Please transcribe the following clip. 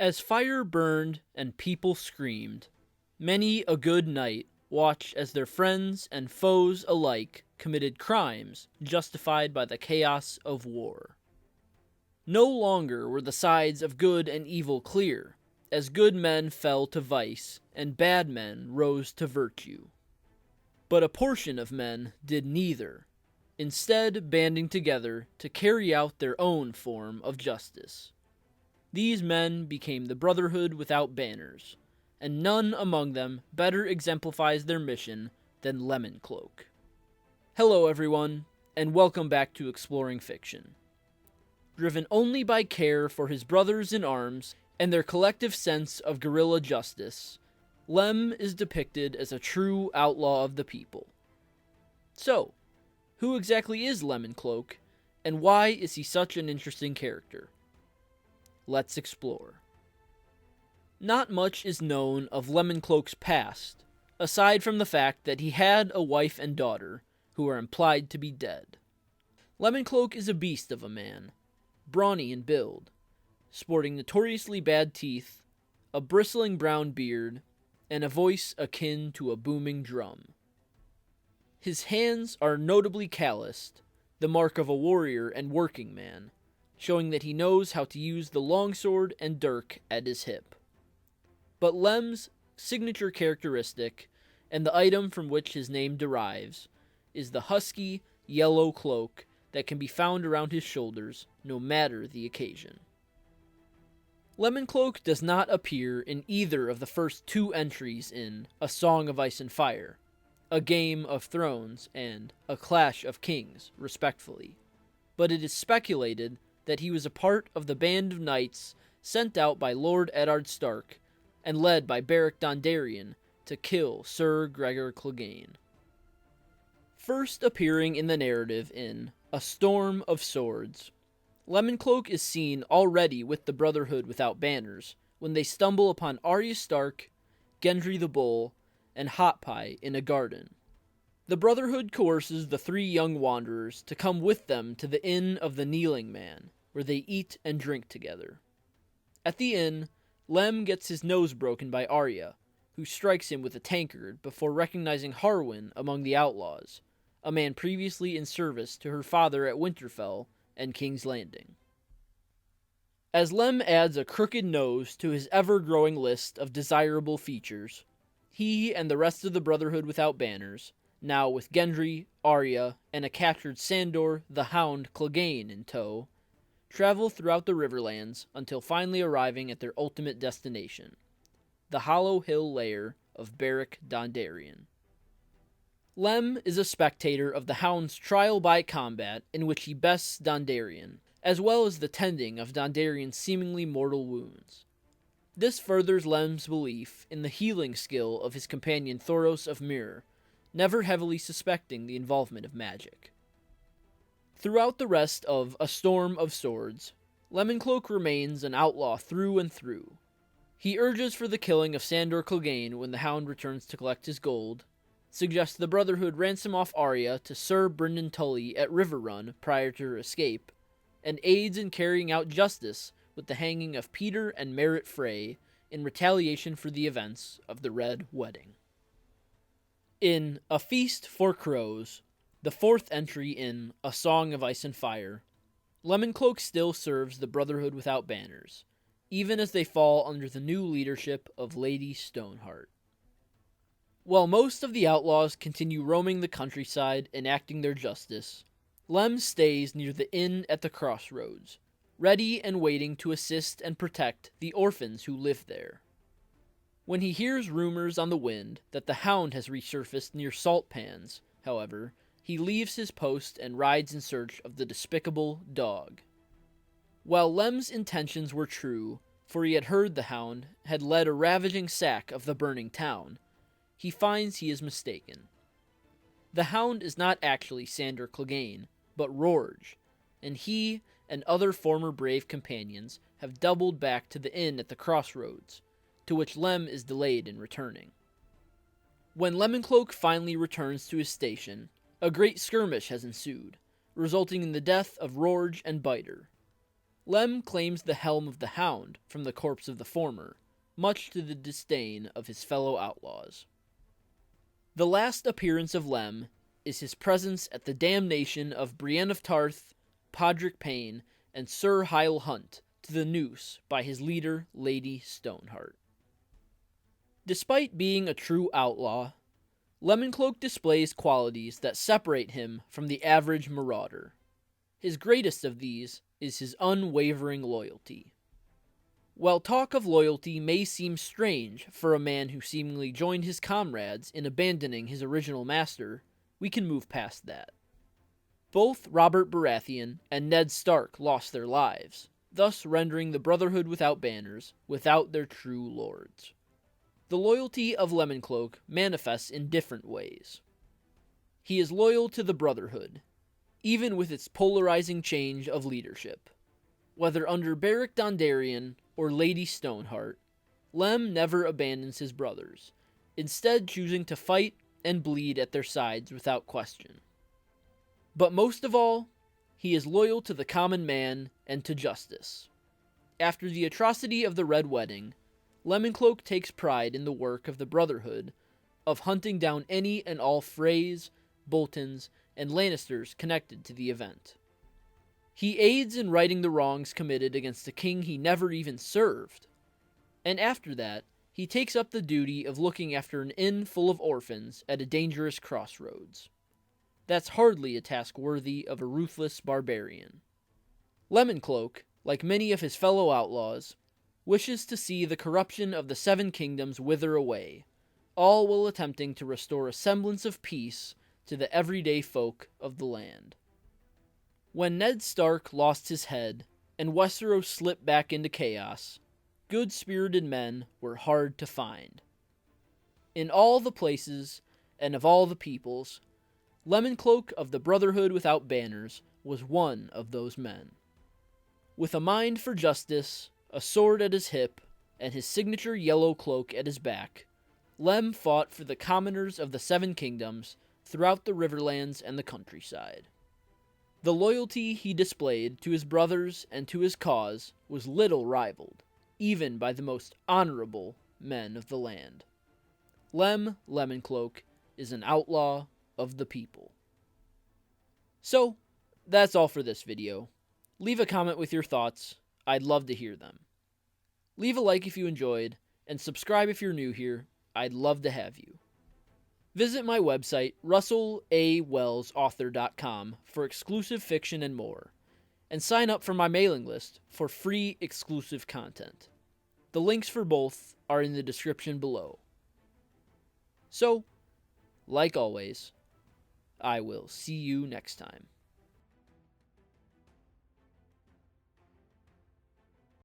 As fire burned and people screamed, many a good knight watched as their friends and foes alike committed crimes justified by the chaos of war. No longer were the sides of good and evil clear, as good men fell to vice and bad men rose to virtue. But a portion of men did neither, instead banding together to carry out their own form of justice. These men became the Brotherhood Without Banners, and none among them better exemplifies their mission than Lemoncloak. Hello everyone, and welcome back to Exploring Fiction. Driven only by care for his brothers in arms and their collective sense of guerrilla justice, Lem is depicted as a true outlaw of the people. So, who exactly is Lemoncloak, and why is he such an interesting character? Let's explore. Not much is known of Lemoncloak's past, aside from the fact that he had a wife and daughter, who are implied to be dead. Lemoncloak is a beast of a man, brawny in build, sporting notoriously bad teeth, a bristling brown beard, and a voice akin to a booming drum. His hands are notably calloused, the mark of a warrior and working man, showing that he knows how to use the longsword and dirk at his hip. But Lem's signature characteristic, and the item from which his name derives, is the husky, yellow cloak that can be found around his shoulders, no matter the occasion. Lemoncloak does not appear in either of the first two entries in A Song of Ice and Fire, A Game of Thrones, and A Clash of Kings, respectively, but it is speculated that he was a part of the band of knights sent out by Lord Eddard Stark and led by Beric Dondarrion to kill Sir Gregor Clegane. First appearing in the narrative in A Storm of Swords, Lemoncloak is seen already with the Brotherhood Without Banners when they stumble upon Arya Stark, Gendry the Bull, and Hot Pie in a garden. The Brotherhood coerces the three young wanderers to come with them to the Inn of the Kneeling Man, where they eat and drink together. At the inn, Lem gets his nose broken by Arya, who strikes him with a tankard before recognizing Harwin among the outlaws, a man previously in service to her father at Winterfell and King's Landing. As Lem adds a crooked nose to his ever-growing list of desirable features, he and the rest of the Brotherhood Without Banners, now with Gendry, Arya, and a captured Sandor the Hound Clegane in tow, travel throughout the Riverlands until finally arriving at their ultimate destination, the Hollow Hill lair of Beric Dondarrion. Lem is a spectator of the Hound's trial by combat in which he bests Dondarrion, as well as the tending of Dondarrion's seemingly mortal wounds. This furthers Lem's belief in the healing skill of his companion Thoros of Myr, never heavily suspecting the involvement of magic. Throughout the rest of A Storm of Swords, Lemoncloak remains an outlaw through and through. He urges for the killing of Sandor Clegane when the Hound returns to collect his gold, suggests the Brotherhood ransom off Arya to Sir Brynden Tully at Riverrun prior to her escape, and aids in carrying out justice with the hanging of Peter and Merritt Frey in retaliation for the events of the Red Wedding. In A Feast for Crows, the fourth entry in A Song of Ice and Fire, Lemoncloak still serves the Brotherhood Without Banners, even as they fall under the new leadership of Lady Stoneheart. While most of the outlaws continue roaming the countryside enacting their justice, Lem stays near the inn at the crossroads, ready and waiting to assist and protect the orphans who live there. When he hears rumors on the wind that the Hound has resurfaced near Salt Pans, however, he leaves his post and rides in search of the despicable dog. While Lem's intentions were true, for he had heard the Hound had led a ravaging sack of the burning town, he finds he is mistaken. The Hound is not actually Sandor Clegane, but Rorge, and he and other former brave companions have doubled back to the inn at the crossroads, to which Lem is delayed in returning. When Lemoncloak finally returns to his station, a great skirmish has ensued, resulting in the death of Rorge and Biter. Lem claims the helm of the Hound from the corpse of the former, much to the disdain of his fellow outlaws. The last appearance of Lem is his presence at the damnation of Brienne of Tarth, Podrick Payne, and Sir Hyle Hunt to the noose by his leader, Lady Stoneheart. Despite being a true outlaw, Lemoncloak displays qualities that separate him from the average marauder. His greatest of these is his unwavering loyalty. While talk of loyalty may seem strange for a man who seemingly joined his comrades in abandoning his original master, we can move past that. Both Robert Baratheon and Ned Stark lost their lives, thus rendering the Brotherhood Without Banners without their true lords. The loyalty of Lemoncloak manifests in different ways. He is loyal to the Brotherhood, even with its polarizing change of leadership. Whether under Beric Dondarrion or Lady Stoneheart, Lem never abandons his brothers, instead choosing to fight and bleed at their sides without question. But most of all, he is loyal to the common man and to justice. After the atrocity of the Red Wedding, Lemoncloak takes pride in the work of the Brotherhood of hunting down any and all Freys, Boltons, and Lannisters connected to the event. He aids in righting the wrongs committed against a king he never even served, and after that, he takes up the duty of looking after an inn full of orphans at a dangerous crossroads. That's hardly a task worthy of a ruthless barbarian. Lemoncloak, like many of his fellow outlaws, wishes to see the corruption of the Seven Kingdoms wither away, all while attempting to restore a semblance of peace to the everyday folk of the land. When Ned Stark lost his head and Westeros slipped back into chaos, good-spirited men were hard to find. In all the places and of all the peoples, Lemoncloak of the Brotherhood Without Banners was one of those men. With a mind for justice, a sword at his hip, and his signature yellow cloak at his back, Lem fought for the commoners of the Seven Kingdoms throughout the Riverlands and the countryside. The loyalty he displayed to his brothers and to his cause was little rivaled, even by the most honorable men of the land. Lem Lemoncloak is an outlaw of the people. So, that's all for this video. Leave a comment with your thoughts. I'd love to hear them. Leave a like if you enjoyed, and subscribe if you're new here. I'd love to have you. Visit my website, russellawellsauthor.com, for exclusive fiction and more, and sign up for my mailing list for free exclusive content. The links for both are in the description below. So, like always, I will see you next time.